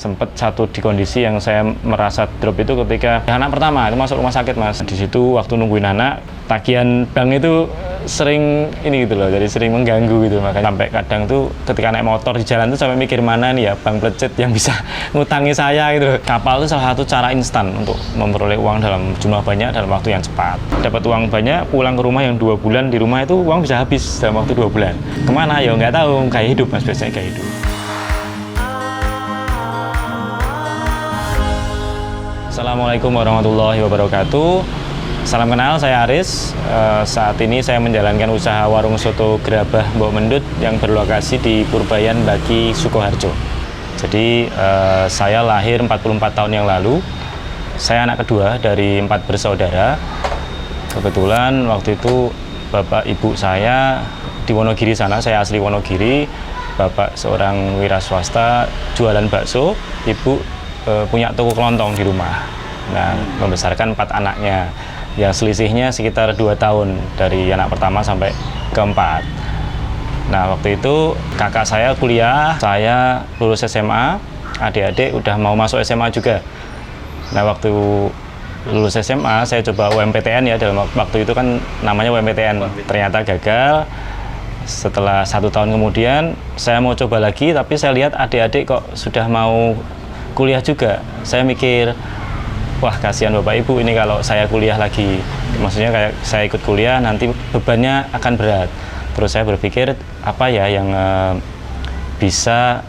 sempat satu di kondisi yang saya merasa drop itu ketika anak pertama itu masuk rumah sakit mas. Di situ waktu nungguin anak, tagihan bank itu sering ini gitu loh, jadi sering mengganggu gitu, makanya sampai kadang tuh ketika naik motor di jalan tuh sampai mikir mana nih ya bank plecet yang bisa ngutangi saya gitu loh. Kapal itu salah satu cara instan untuk memperoleh uang dalam jumlah banyak dalam waktu yang cepat. Dapat uang banyak, pulang ke rumah yang 2 bulan di rumah itu uang bisa habis dalam waktu 2 bulan. Kemana ya nggak tahu, gaya hidup mas, biasanya gaya hidup. Assalamualaikum warahmatullahi wabarakatuh. Salam kenal, saya Aris. Saat ini saya menjalankan usaha warung soto Gerabah Mbok Mendut yang berlokasi di Purbayan Baki, Sukoharjo. Jadi saya lahir 44 tahun yang lalu. Saya anak kedua dari 4 bersaudara. Kebetulan waktu itu bapak ibu saya di Wonogiri sana, saya asli Wonogiri. Bapak seorang wira swasta jualan bakso, ibu punya toko kelontong di rumah. Nah, membesarkan 4 anaknya. Ya selisihnya sekitar 2 tahun dari anak pertama sampai keempat. Nah waktu itu kakak saya kuliah, saya lulus SMA, adik-adik udah mau masuk SMA juga. Nah waktu lulus SMA saya coba UMPTN ya, dalam waktu itu kan namanya UMPTN, ternyata gagal. Setelah 1 tahun kemudian saya mau coba lagi, tapi saya lihat adik-adik kok sudah mau kuliah juga. Saya mikir, wah kasihan bapak ibu ini kalau saya kuliah lagi, maksudnya kayak saya ikut kuliah nanti bebannya akan berat. Terus saya berpikir apa ya yang bisa,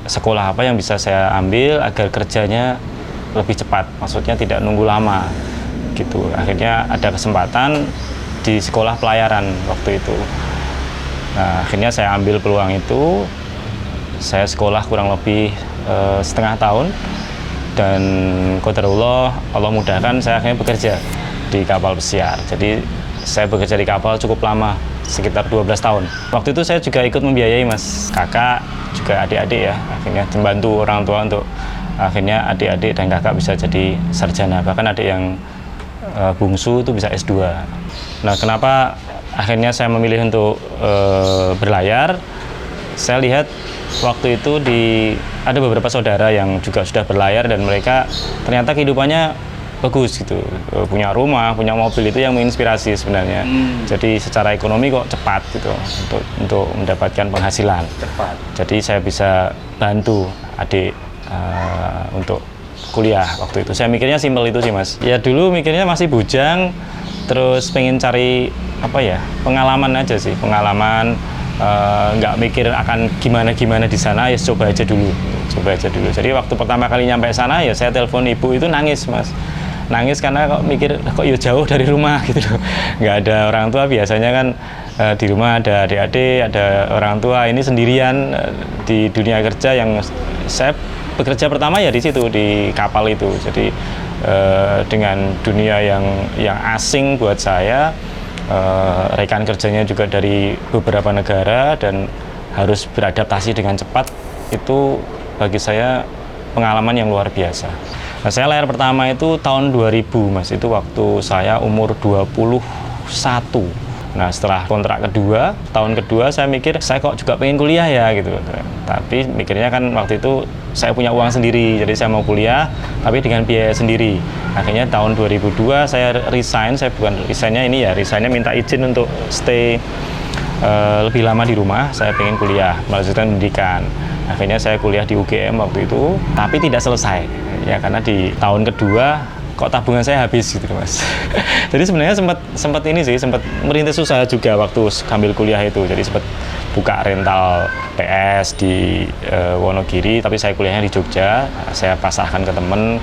sekolah apa yang bisa saya ambil agar kerjanya lebih cepat, maksudnya tidak nunggu lama gitu. Akhirnya ada kesempatan di sekolah pelayaran waktu itu. Nah akhirnya saya ambil peluang itu, saya sekolah kurang lebih setengah tahun. Dan qadarullah, Allah mudahkan saya akhirnya bekerja di kapal pesiar. Jadi saya bekerja di kapal cukup lama, sekitar 12 tahun. Waktu itu saya juga ikut membiayai mas, kakak, juga adik-adik ya. Akhirnya membantu orang tua untuk akhirnya adik-adik dan kakak bisa jadi sarjana. Bahkan adik yang bungsu itu bisa S2. Nah kenapa akhirnya saya memilih untuk berlayar? Saya lihat waktu itu ada beberapa saudara yang juga sudah berlayar dan mereka ternyata kehidupannya bagus gitu, punya rumah, punya mobil, itu yang menginspirasi sebenarnya. Jadi secara ekonomi kok cepat gitu untuk mendapatkan penghasilan cepat. Jadi saya bisa bantu adik untuk kuliah waktu itu. Saya mikirnya simpel itu sih mas. Ya dulu mikirnya masih bujang, terus pengen cari apa ya, pengalaman aja sih, pengalaman. Nggak mikir akan gimana di sana, ya coba aja dulu. Jadi waktu pertama kali nyampe sana ya saya telepon ibu itu nangis mas, nangis karena kok mikir kok ya jauh dari rumah gitu loh, nggak ada orang tua. Biasanya kan di rumah ada adik-adik, ada orang tua, ini sendirian di dunia kerja. Yang saya bekerja pertama ya di situ, di kapal itu. Jadi dengan dunia yang asing buat saya. Rekan kerjanya juga dari beberapa negara dan harus beradaptasi dengan cepat, itu bagi saya pengalaman yang luar biasa. Nah, saya layar pertama itu tahun 2000 mas, itu waktu saya umur 21. Nah setelah kontrak kedua, tahun kedua saya mikir saya kok juga pengen kuliah ya gitu. Tapi mikirnya kan waktu itu saya punya uang sendiri, jadi saya mau kuliah tapi dengan biaya sendiri. Akhirnya tahun 2002 saya resign, saya bukan resignnya ini ya, resignnya minta izin untuk stay lebih lama di rumah. Saya pengen kuliah, melanjutkan pendidikan. Akhirnya saya kuliah di UGM waktu itu, tapi tidak selesai ya karena di tahun kedua kok tabungan saya habis gitu mas. Jadi sebenarnya sempat merintis usaha juga waktu sambil kuliah itu. Jadi sempat buka rental PS di Wonogiri, tapi saya kuliahnya di Jogja. Saya pasrahkan ke temen,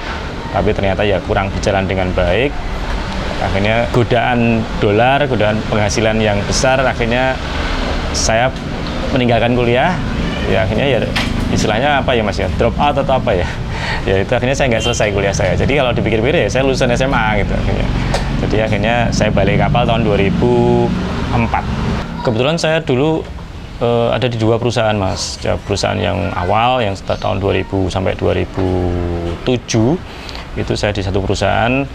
tapi ternyata ya kurang berjalan dengan baik. Akhirnya godaan dolar, godaan penghasilan yang besar, akhirnya saya meninggalkan kuliah. Ya akhirnya ya istilahnya apa ya mas ya, drop out atau apa ya. Ya itu akhirnya saya nggak selesai kuliah saya. Jadi kalau dipikir-pikir ya saya lulusan SMA gitu akhirnya. Jadi akhirnya saya balik kapal tahun 2004. Kebetulan saya dulu ada di 2 perusahaan mas. Perusahaan yang awal yang tahun 2000 sampai 2007 itu saya di satu perusahaan.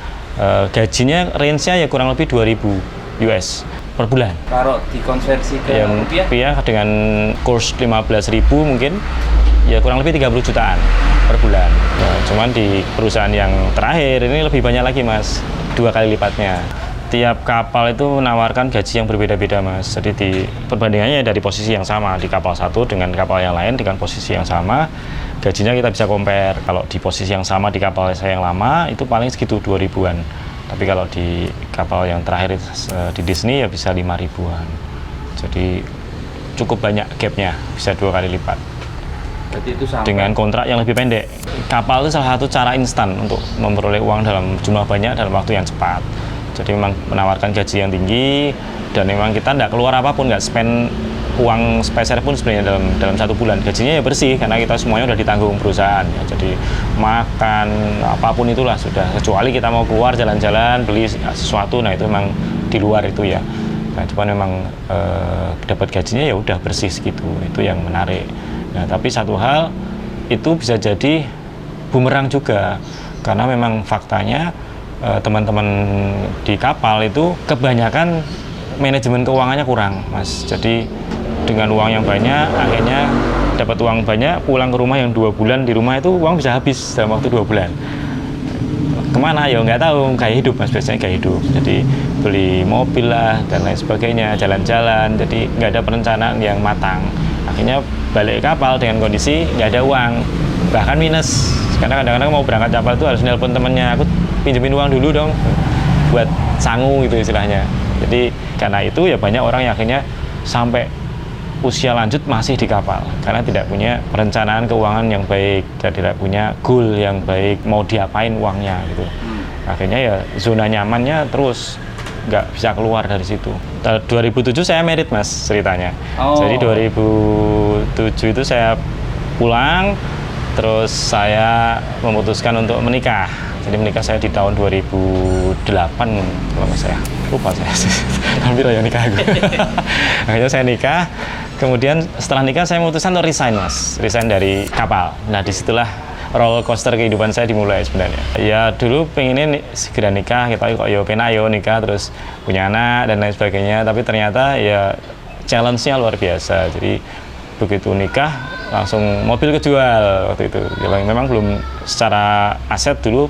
Gajinya range-nya ya kurang lebih 2000 US per bulan. Kalau dikonversi ke rupiah dengan kurs 15.000 mungkin ya kurang lebih 30 jutaan. per bulan. Nah, cuman di perusahaan yang terakhir ini lebih banyak lagi Mas, 2 kali lipatnya. Tiap kapal itu menawarkan gaji yang berbeda-beda Mas. Jadi di perbandingannya dari posisi yang sama di kapal satu dengan kapal yang lain dengan posisi yang sama, gajinya kita bisa compare. Kalau di posisi yang sama di kapal saya yang lama itu paling segitu 2.000-an. Tapi kalau di kapal yang terakhir di Disney ya bisa 5.000-an. Jadi cukup banyak gapnya, bisa 2 kali lipat. Berarti itu sama. Dengan kontrak yang lebih pendek. Kapal itu salah satu cara instan untuk memperoleh uang dalam jumlah banyak dalam waktu yang cepat. Jadi memang menawarkan gaji yang tinggi dan memang kita nggak keluar apapun, nggak spend uang spesial pun sebenarnya dalam 1 bulan. Gajinya ya bersih karena kita semuanya udah ditanggung perusahaan ya. Jadi makan apapun itulah sudah, kecuali kita mau keluar jalan-jalan beli sesuatu, nah itu memang di luar itu ya. Nah cuman memang dapat gajinya ya udah bersih segitu, itu yang menarik. Nah tapi satu hal itu bisa jadi bumerang juga karena memang faktanya teman-teman di kapal itu kebanyakan manajemen keuangannya kurang Mas. Jadi dengan uang yang banyak akhirnya dapat uang banyak, pulang ke rumah yang 2 bulan di rumah itu uang bisa habis dalam waktu 2 bulan. Kemana ya nggak tahu, gaya hidup Mas, biasanya gaya hidup. Jadi beli mobil lah dan lain sebagainya, jalan-jalan, jadi nggak ada perencanaan yang matang. Akhirnya balik kapal dengan kondisi nggak ada uang, bahkan minus. Karena kadang-kadang mau berangkat kapal itu harus nelpon temennya, aku pinjemin uang dulu dong buat sangu gitu istilahnya. Jadi karena itu ya banyak orang yang akhirnya sampai usia lanjut masih di kapal karena tidak punya perencanaan keuangan yang baik dan tidak punya goal yang baik, mau diapain uangnya gitu. Akhirnya ya zona nyamannya terus nggak bisa keluar dari situ. 2007 saya merit Mas ceritanya. Jadi 2007 itu saya pulang, terus saya memutuskan untuk menikah. Jadi menikah saya di tahun 2008 kalau nggak saya lupa saya hampir ya nikah aku. Akhirnya saya nikah, kemudian setelah nikah saya memutuskan untuk resign Mas, resign dari kapal. Nah disitulah roller coaster kehidupan saya dimulai sebenarnya. Ya dulu pengennya segera nikah, kita kok yo penayo nikah terus punya anak dan lain sebagainya, tapi ternyata ya challenge-nya luar biasa. Jadi begitu nikah langsung mobil kejual waktu itu. Ya, memang belum secara aset dulu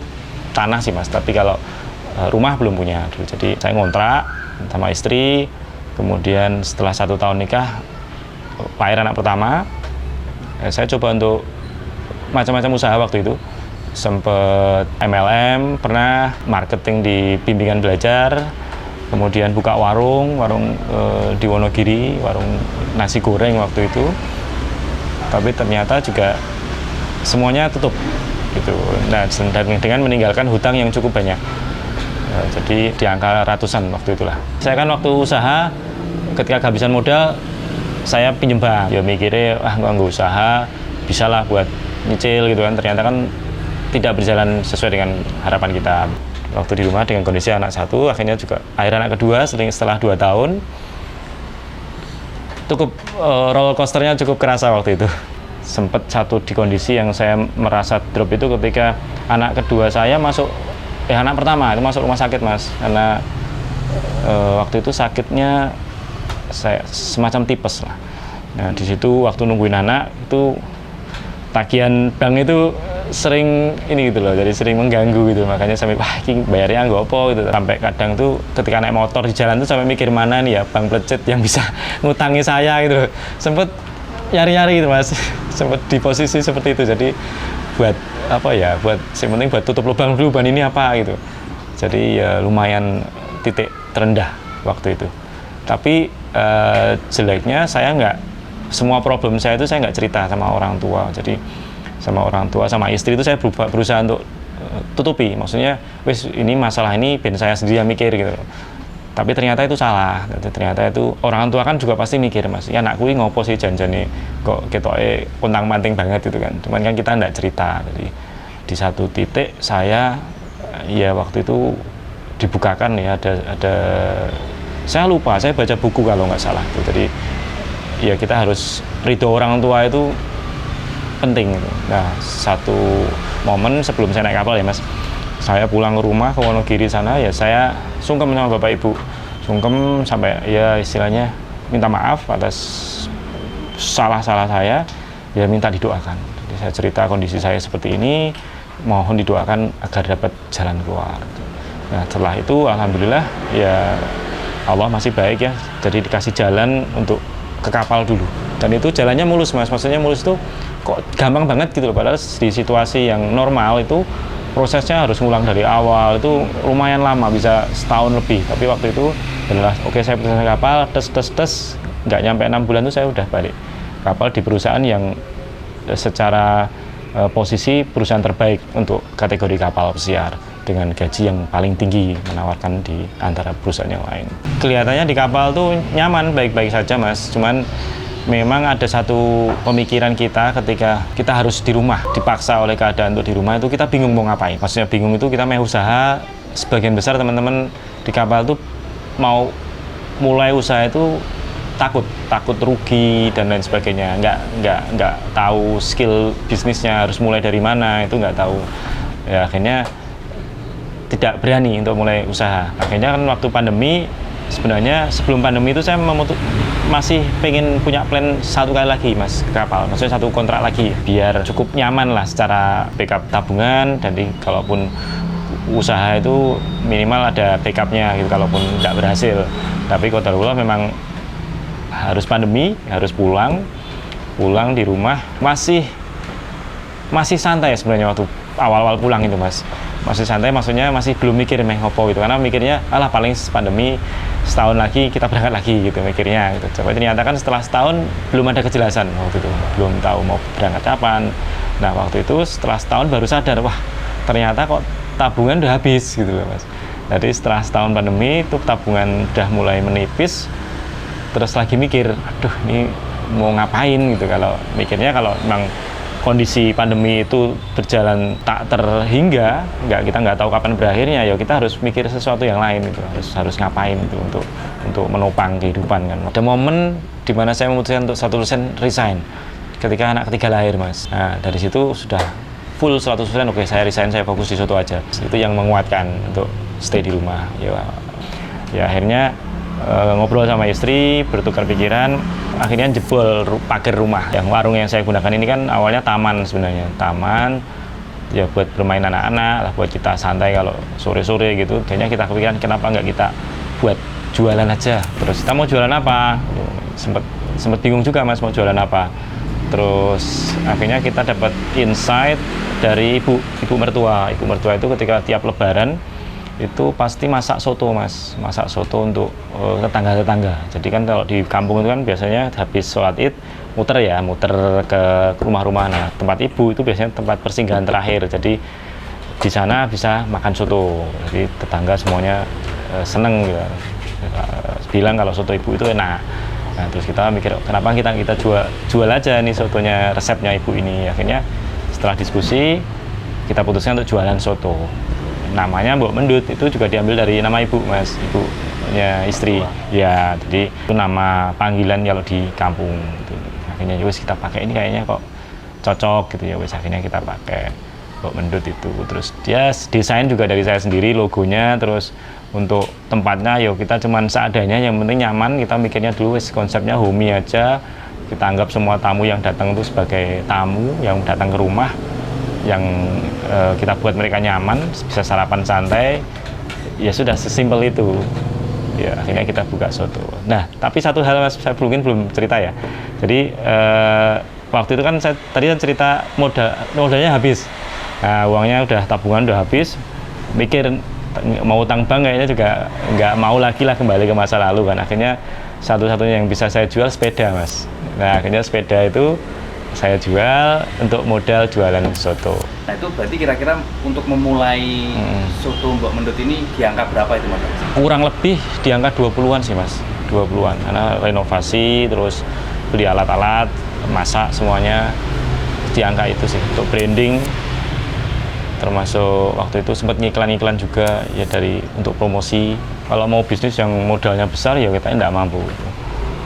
tanah sih Mas, tapi kalau rumah belum punya dulu. Jadi saya ngontrak sama istri, kemudian setelah 1 tahun nikah lahir anak pertama. Saya coba untuk macam-macam usaha waktu itu. Sempet MLM, pernah marketing di bimbingan belajar, kemudian buka warung di Wonogiri, warung nasi goreng waktu itu. Tapi ternyata juga semuanya tutup gitu. Nah, dengan meninggalkan hutang yang cukup banyak. Jadi di angka ratusan waktu itulah. Saya kan waktu usaha ketika kehabisan modal saya pinjem bank. Ya mikirnya nggak usaha bisalah buat nyicil gitu kan. Ternyata kan tidak berjalan sesuai dengan harapan kita. Waktu di rumah dengan kondisi anak 1, akhirnya juga anak kedua setelah 2 tahun. Cukup roller coasternya cukup kerasa waktu itu. Sempat satu di kondisi yang saya merasa drop itu ketika anak kedua saya anak pertama itu masuk rumah sakit Mas, karena waktu itu sakitnya saya semacam tipes lah. Nah di situ waktu nungguin anak itu tagihan bank itu sering ini gitu loh, jadi sering mengganggu gitu, makanya sampai ini bayarnya nggak apa gitu. Sampai kadang tuh ketika naik motor di jalan tuh sampai mikir mana nih ya bank plecet yang bisa ngutangi saya gitu loh. Sempet nyari-nyari gitu Mas, sempet di posisi seperti itu. Jadi buat buat yang penting buat tutup lubang dulu, ban ini apa gitu. Jadi ya lumayan titik terendah waktu itu. Tapi jeleknya saya semua problem saya itu saya nggak cerita sama orang tua. Jadi sama orang tua, sama istri itu saya berusaha untuk tutupi. Maksudnya wis ini masalah ini ben saya sendiri yang mikir gitu. Tapi ternyata itu salah. Ternyata itu orang tua kan juga pasti mikir Mas, ya anakku ini ngopo sih janjane kok ketoke kontang-manting banget gitu kan. Cuman kan kita enggak cerita. Jadi di satu titik saya ya waktu itu dibukakan ya ada saya lupa, saya baca buku kalau nggak salah. Jadi ya kita harus ridho orang tua itu penting. Nah, satu momen sebelum saya naik kapal ya Mas, saya pulang ke rumah ke Wonogiri sana ya saya sungkem sama bapak ibu, sungkem sampai ya istilahnya minta maaf atas salah saya, ya minta didoakan. Jadi saya cerita kondisi saya seperti ini, mohon didoakan agar dapat jalan keluar. Nah setelah itu alhamdulillah ya Allah masih baik ya, jadi dikasih jalan untuk ke kapal dulu, dan itu jalannya mulus mas, maksudnya mulus itu kok gampang banget gitu loh, padahal di situasi yang normal itu prosesnya harus ngulang dari awal, itu lumayan lama, bisa setahun lebih. Tapi waktu itu adalah oke, saya pesan kapal, tes nggak nyampe 6 bulan itu saya udah balik kapal di perusahaan yang secara posisi perusahaan terbaik untuk kategori kapal pesiar dengan gaji yang paling tinggi, menawarkan di antara perusahaan yang lain. Kelihatannya di kapal tuh nyaman, baik-baik saja mas, cuman memang ada satu pemikiran kita ketika kita harus di rumah, dipaksa oleh keadaan untuk di rumah, itu kita bingung mau ngapain. Maksudnya bingung itu kita mau usaha, sebagian besar teman-teman di kapal tuh mau mulai usaha itu takut rugi dan lain sebagainya, nggak tahu skill bisnisnya harus mulai dari mana, itu nggak tahu. Ya akhirnya tidak berani untuk mulai usaha. Akhirnya kan waktu pandemi, sebenarnya sebelum pandemi itu saya masih pengen punya plan satu kali lagi mas ke kapal, maksudnya satu kontrak lagi biar cukup nyaman lah secara backup tabungan, jadi kalaupun usaha itu minimal ada backupnya gitu kalaupun tidak berhasil. Tapi qadarullah memang harus pandemi, harus pulang di rumah, masih santai sebenarnya waktu awal-awal pulang itu mas, masih santai, maksudnya masih belum mikir ngopo gitu, karena mikirnya alah paling pandemi setahun lagi kita berangkat lagi gitu mikirnya gitu. Coba ternyata kan setelah setahun belum ada kejelasan waktu itu, belum tahu mau berangkat kapan. Nah waktu itu setelah setahun baru sadar, wah ternyata kok tabungan udah habis gitu loh mas. Jadi setelah setahun pandemi itu tabungan udah mulai menipis, terus lagi mikir, aduh ini mau ngapain gitu. Kalau mikirnya kalau memang kondisi pandemi itu berjalan tak terhingga, kita nggak tahu kapan berakhirnya, ya kita harus mikir sesuatu yang lain gitu, harus ngapain itu untuk menopang kehidupan kan. Ada momen di mana saya memutuskan untuk 100% resign ketika anak ketiga lahir mas. Nah dari situ sudah full 100% oke, saya resign, saya fokus di soto aja. Itu yang menguatkan untuk stay di rumah. Ya akhirnya ngobrol sama istri, bertukar pikiran, akhirnya jebol pagar rumah. Yang warung yang saya gunakan ini kan awalnya taman sebenarnya, taman ya buat bermain anak-anak lah, buat kita santai kalau sore-sore gitu. Kayaknya kita kepikiran kenapa nggak kita buat jualan aja. Terus kita mau jualan apa? Sempet bingung juga mas mau jualan apa. Terus akhirnya kita dapat insight dari ibu mertua. Ibu mertua itu ketika tiap lebaran itu pasti masak soto mas, masak soto untuk tetangga-tetangga. Jadi kan kalau di kampung itu kan biasanya habis sholat id muter ke rumah-rumah. Nah tempat ibu itu biasanya tempat persinggahan terakhir, jadi di sana bisa makan soto, jadi tetangga semuanya seneng gitu. Bilang kalau soto ibu itu enak. Nah terus kita mikir kenapa kita jual aja nih sotonya, resepnya ibu ini. Akhirnya setelah diskusi kita putuskan untuk jualan soto. Namanya Mbok Mendut itu juga diambil dari nama ibu mas, ibunya istri ya, jadi itu nama panggilan kalau di kampung gitu. Akhirnya wis kita pakai, ini kayaknya kok cocok gitu ya, wis akhirnya kita pakai Mbok Mendut itu. Terus dia desain juga dari saya sendiri logonya, terus untuk tempatnya ya kita cuman seadanya, yang penting nyaman. Kita mikirnya dulu wis konsepnya homey aja, kita anggap semua tamu yang datang itu sebagai tamu yang datang ke rumah, yang kita buat mereka nyaman, bisa sarapan santai, ya sudah sesimpel itu. Ya akhirnya kita buka soto. Nah tapi satu hal mas, saya belum cerita ya. Jadi waktu itu kan saya tadi cerita modalnya habis. Nah uangnya udah, tabungan udah habis, mikir mau utang bank kayaknya juga nggak mau lagi lah kembali ke masa lalu kan. Akhirnya satu-satunya yang bisa saya jual sepeda mas. Nah akhirnya sepeda itu saya jual untuk modal jualan soto. Nah itu berarti kira-kira untuk memulai soto Mbok Mendut ini di angka berapa itu mas? Kurang lebih di angka 20-an sih mas, 20-an, karena renovasi, terus beli alat-alat, masak semuanya di angka itu sih. Untuk branding, termasuk waktu itu sempat ngiklan-iklan juga ya, untuk promosi. Kalau mau bisnis yang modalnya besar ya kita tidak mampu.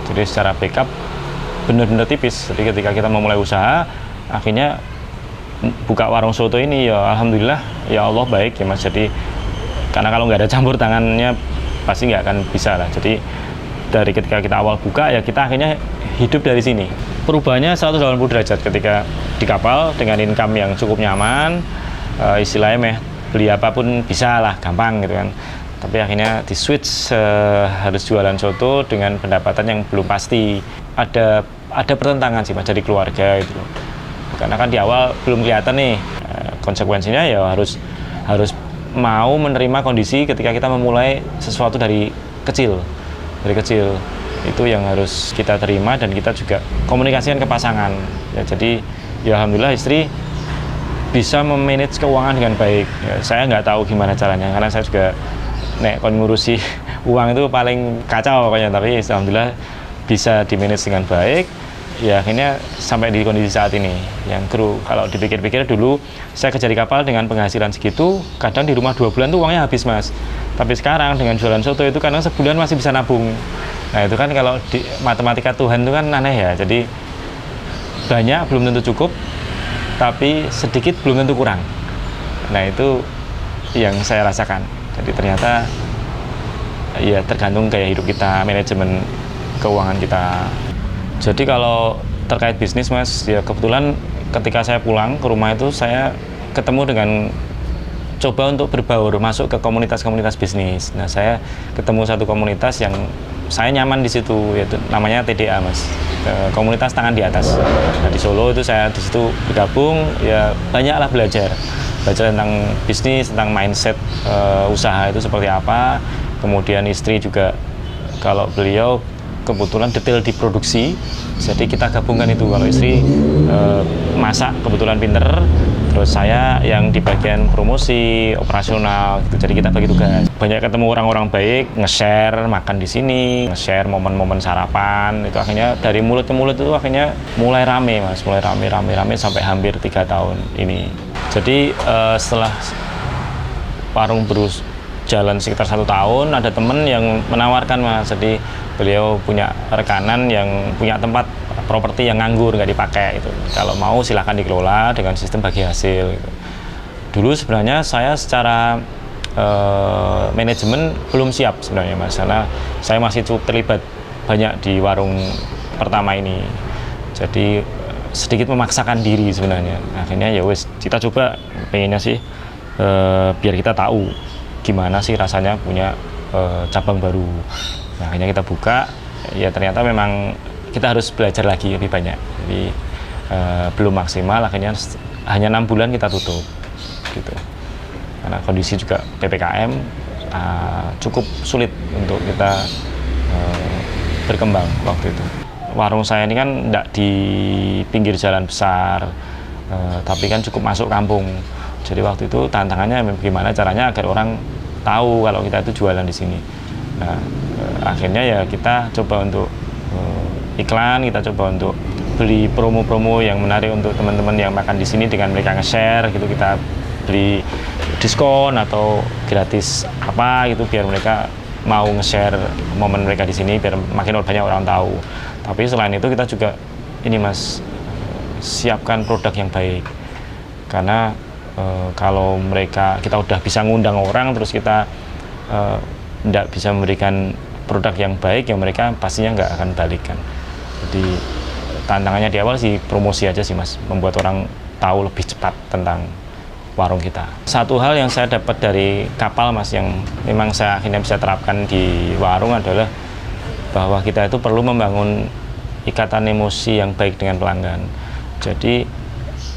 Jadi secara backup benar-benar tipis. Jadi ketika kita memulai usaha, akhirnya buka warung soto ini ya alhamdulillah ya Allah baik ya mas. Jadi karena kalau nggak ada campur tangannya pasti nggak akan bisa lah. Jadi dari ketika kita awal buka ya kita akhirnya hidup dari sini. Perubahannya 180 derajat ketika di kapal dengan income yang cukup nyaman, istilahnya beli apapun bisa lah, gampang gitu kan. Tapi akhirnya di switch harus jualan soto dengan pendapatan yang belum pasti. Ada pertentangan sih Mas dari keluarga itu. Karena kan di awal belum kelihatan nih, konsekuensinya ya harus mau menerima kondisi ketika kita memulai sesuatu dari kecil. Itu yang harus kita terima dan kita juga komunikasikan ke pasangan. Ya, jadi ya alhamdulillah istri bisa memanage keuangan dengan baik. Ya, saya nggak tahu gimana caranya karena saya juga kon ngurusi uang itu paling kacau pokoknya, tapi alhamdulillah bisa di-manage dengan baik. Ya akhirnya sampai di kondisi saat ini yang kru. Kalau dipikir-pikir dulu saya kerja di kapal dengan penghasilan segitu, kadang di rumah 2 bulan tuh uangnya habis Mas. Tapi sekarang dengan jualan soto itu kadang sebulan masih bisa nabung. Nah itu kan kalau di matematika Tuhan itu kan aneh ya. Jadi banyak belum tentu cukup, tapi sedikit belum tentu kurang. Nah itu yang saya rasakan. Jadi ternyata ya tergantung gaya hidup kita, manajemen keuangan kita. Jadi kalau terkait bisnis Mas, ya kebetulan ketika saya pulang ke rumah itu saya ketemu dengan coba untuk berbaur masuk ke komunitas-komunitas bisnis. Nah saya ketemu satu komunitas yang saya nyaman di situ, yaitu namanya TDA Mas, komunitas tangan di atas. Nah di Solo itu saya di situ bergabung, ya banyaklah belajar tentang bisnis, tentang mindset usaha itu seperti apa. Kemudian istri juga, kalau beliau kebetulan detail di produksi, jadi kita gabungkan itu. Kalau istri masak kebetulan pinter, terus saya yang di bagian promosi, operasional gitu. Jadi kita bagi tugas. Banyak ketemu orang-orang baik, nge-share makan di sini, nge-share momen-momen sarapan. Itu akhirnya dari mulut ke mulut itu akhirnya mulai rame Mas, mulai rame sampai hampir 3 tahun ini. Jadi setelah warung jalan sekitar 1 tahun, ada temen yang menawarkan Mas. Jadi beliau punya rekanan yang punya tempat properti yang nganggur, nggak dipakai itu. Kalau mau silahkan dikelola dengan sistem bagi hasil gitu. Dulu sebenarnya saya secara manajemen belum siap sebenarnya Mas, karena saya masih cukup terlibat banyak di warung pertama ini. Jadi sedikit memaksakan diri sebenarnya. Akhirnya ya wes kita coba, pengennya sih biar kita tahu gimana sih rasanya punya cabang baru. Nah, akhirnya kita buka, ya ternyata memang kita harus belajar lagi lebih banyak. Jadi belum maksimal, akhirnya hanya 6 bulan kita tutup gitu. Karena kondisi juga PPKM cukup sulit untuk kita berkembang waktu itu. Warung saya ini kan tidak di pinggir jalan besar, tapi kan cukup masuk kampung. Jadi waktu itu tantangannya bagaimana caranya agar orang tahu kalau kita itu jualan di sini. Nah, akhirnya ya kita coba untuk iklan, kita coba untuk beli promo-promo yang menarik untuk teman-teman yang makan di sini dengan mereka nge-share gitu. Kita beli diskon atau gratis apa gitu biar mereka mau nge-share momen mereka di sini biar makin banyak orang tahu. Tapi selain itu kita juga ini Mas, siapkan produk yang baik. Karena kalau kita udah bisa ngundang orang terus kita tidak bisa memberikan produk yang baik, yang mereka pastinya nggak akan balikan. Jadi tantangannya di awal sih promosi aja sih Mas, membuat orang tahu lebih cepat tentang warung kita. Satu hal yang saya dapat dari kapal Mas, yang memang saya akhirnya bisa terapkan di warung adalah bahwa kita itu perlu membangun ikatan emosi yang baik dengan pelanggan. Jadi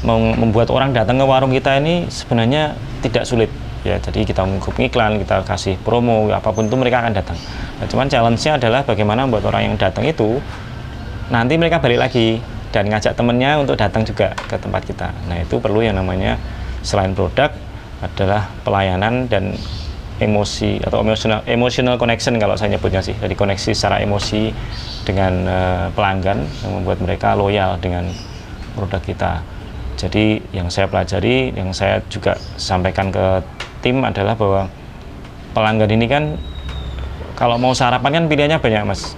membuat orang datang ke warung kita ini sebenarnya tidak sulit. Ya, jadi kita mengikuti iklan, kita kasih promo, apapun itu mereka akan datang. Nah, cuman challenge-nya adalah bagaimana membuat orang yang datang itu nanti mereka balik lagi dan ngajak temennya untuk datang juga ke tempat kita. Nah, itu perlu yang namanya selain produk adalah pelayanan dan emosi atau emotional connection kalau saya nyebutnya sih. Jadi koneksi secara emosi dengan pelanggan yang membuat mereka loyal dengan produk kita. Jadi yang saya pelajari, yang saya juga sampaikan ke tim adalah bahwa pelanggan ini kan kalau mau sarapan kan pilihannya banyak Mas.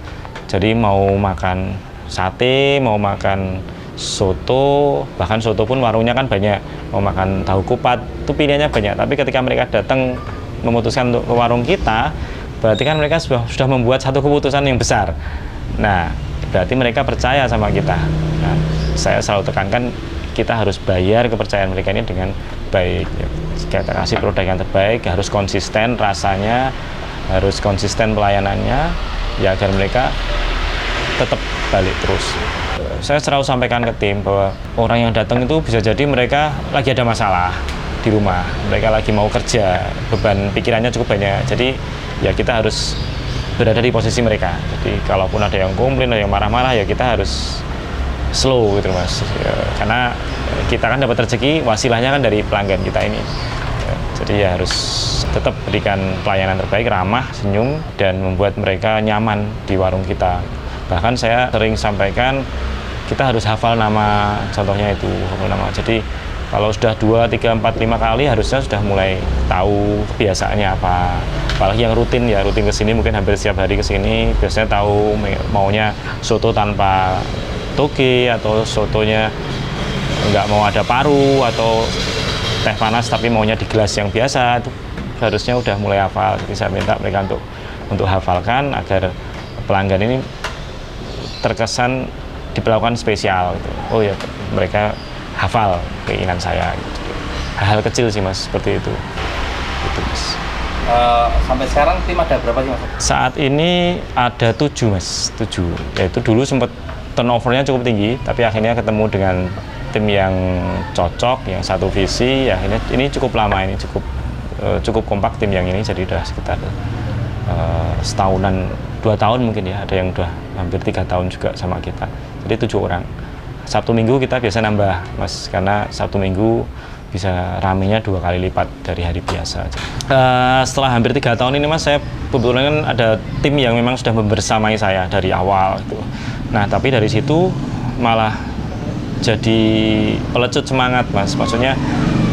Jadi mau makan sate, mau makan soto, bahkan soto pun warungnya kan banyak. Mau makan tahu kupat, itu pilihannya banyak. Tapi ketika mereka datang memutuskan untuk ke warung kita, berarti kan mereka sudah membuat satu keputusan yang besar. Nah, berarti mereka percaya sama kita. Nah, saya selalu tekankan kita harus bayar kepercayaan mereka ini dengan baik. Kita kasih produk yang terbaik, harus konsisten rasanya, harus konsisten pelayanannya, ya agar mereka tetap balik terus. Saya selalu sampaikan ke tim bahwa orang yang datang itu bisa jadi mereka lagi ada masalah di rumah, mereka lagi mau kerja, beban pikirannya cukup banyak. Jadi ya kita harus berada di posisi mereka. Jadi kalaupun ada yang komplain, ada yang marah-marah, ya kita harus slow gitu Mas. Ya, karena kita kan dapat rezeki, wasilahnya kan dari pelanggan kita ini. Ya, jadi ya harus tetap berikan pelayanan terbaik, ramah, senyum, dan membuat mereka nyaman di warung kita. Bahkan saya sering sampaikan kita harus hafal nama, contohnya itu hafal nama. Jadi kalau sudah 2, 3, 4, 5 kali harusnya sudah mulai tahu kebiasaannya apa. Apalagi yang rutin ya, rutin kesini mungkin hampir setiap hari kesini, biasanya tahu maunya soto tanpa toge atau sotonya nggak mau ada paru atau teh panas tapi maunya di gelas yang biasa. Itu harusnya udah mulai hafal. Jadi saya minta mereka untuk hafalkan agar pelanggan ini terkesan diperlakukan spesial gitu. Oh ya, mereka hafal keinginan saya gitu. Hal-hal kecil sih Mas, seperti itu. Gitu Mas. Sampai sekarang tim ada berapa sih Mas? Saat ini ada 7 Mas, 7. Yaitu dulu sempat turnovernya cukup tinggi, tapi akhirnya ketemu dengan tim yang cocok, yang satu visi. Akhirnya ini cukup lama, ini cukup kompak tim yang ini, jadi udah sekitar setahunan, 2 tahun mungkin ya. Ada yang udah hampir 3 tahun juga sama kita. Jadi 7 orang. Sabtu Minggu kita biasa nambah Mas, karena Sabtu Minggu bisa ramenya 2 kali lipat dari hari biasa. Setelah hampir 3 tahun ini Mas, saya kebetulan kan ada tim yang memang sudah membersamai saya dari awal gitu. Nah tapi dari situ malah jadi pelecut semangat Mas, maksudnya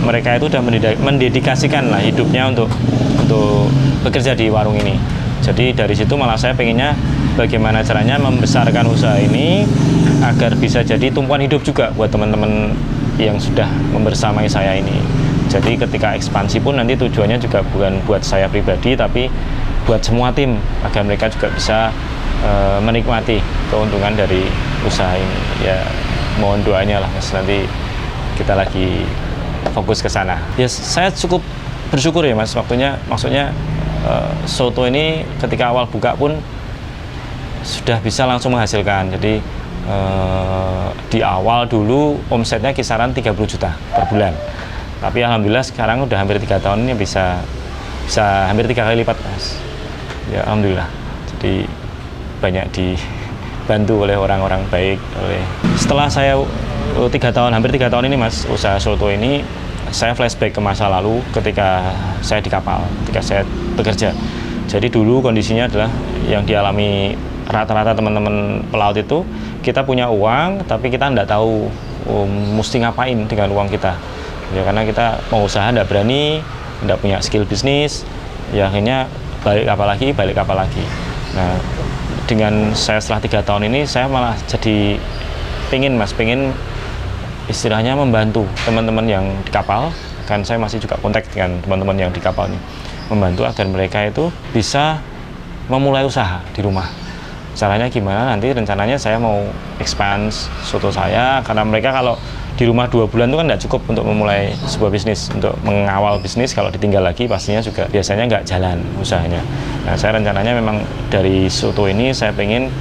mereka itu sudah mendedikasikan lah hidupnya untuk bekerja di warung ini. Jadi dari situ malah saya pengennya bagaimana caranya membesarkan usaha ini agar bisa jadi tumpuan hidup juga buat teman-teman yang sudah membersamai saya ini. Jadi ketika ekspansi pun nanti tujuannya juga bukan buat saya pribadi, tapi buat semua tim agar mereka juga bisa menikmati keuntungan dari usaha ini. Ya mohon doanya lah Mas, nanti kita lagi fokus ke sana. Ya saya cukup bersyukur ya Mas, maksudnya soto ini ketika awal buka pun sudah bisa langsung menghasilkan. Jadi di awal dulu omsetnya kisaran 30 juta per bulan, tapi alhamdulillah sekarang udah hampir 3 tahun ini bisa hampir 3 kali lipat Mas. Ya alhamdulillah, jadi banyak dibantu oleh orang-orang baik. Setelah saya hampir 3 tahun ini Mas usaha soto ini, saya flashback ke masa lalu ketika saya di kapal, ketika saya bekerja. Jadi dulu kondisinya adalah yang dialami rata-rata teman-teman pelaut itu, kita punya uang tapi kita nggak tahu mesti ngapain dengan uang kita ya, karena kita mau usaha nggak berani, nggak punya skill bisnis, ya akhirnya balik kapal lagi. Nah dengan saya setelah 3 tahun ini, saya malah jadi pengen istilahnya membantu teman-teman yang di kapal, kan saya masih juga kontak dengan teman-teman yang di kapal ini, membantu agar mereka itu bisa memulai usaha di rumah. Caranya gimana? Nanti rencananya saya mau expand soto saya, karena mereka kalau di rumah 2 bulan itu kan nggak cukup untuk memulai sebuah bisnis, untuk mengawal bisnis. Kalau ditinggal lagi pastinya juga biasanya nggak jalan usahanya. Nah saya rencananya memang dari soto ini saya pengen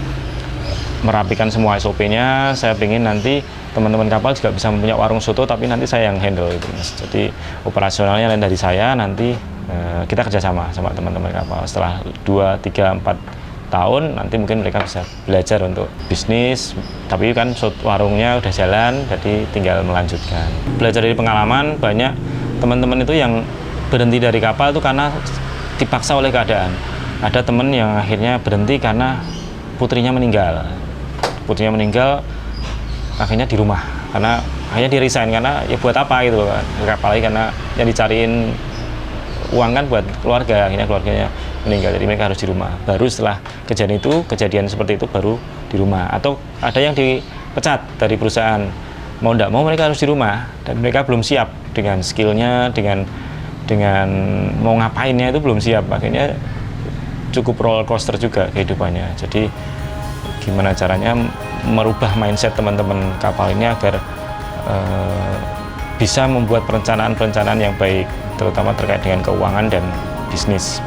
merapikan semua SOP-nya. Saya pengen nanti teman-teman kapal juga bisa mempunyai warung soto, tapi nanti saya yang handle itu Mas. Jadi operasionalnya lain dari saya, nanti kita kerjasama sama teman-teman kapal. Setelah 2, 3, 4 tahun nanti mungkin mereka bisa belajar untuk bisnis, tapi kan warungnya udah jalan, jadi tinggal melanjutkan. Belajar dari pengalaman, banyak teman-teman itu yang berhenti dari kapal itu karena dipaksa oleh keadaan. Ada teman yang akhirnya berhenti karena putrinya meninggal akhirnya di rumah, karena hanya di resign karena ya buat apa gitu kan, apalagi karena yang dicariin uang kan buat keluarga, akhirnya keluarganya meninggal, jadi mereka harus di rumah. Baru setelah kejadian seperti itu baru di rumah. Atau ada yang dipecat dari perusahaan, mau tidak mau mereka harus di rumah, dan mereka belum siap dengan skillnya, dengan mau ngapainnya itu belum siap. Akhirnya cukup roller coaster juga kehidupannya. Jadi gimana caranya merubah mindset teman-teman kapal ini agar bisa membuat perencanaan-perencanaan yang baik, terutama terkait dengan keuangan dan bisnis.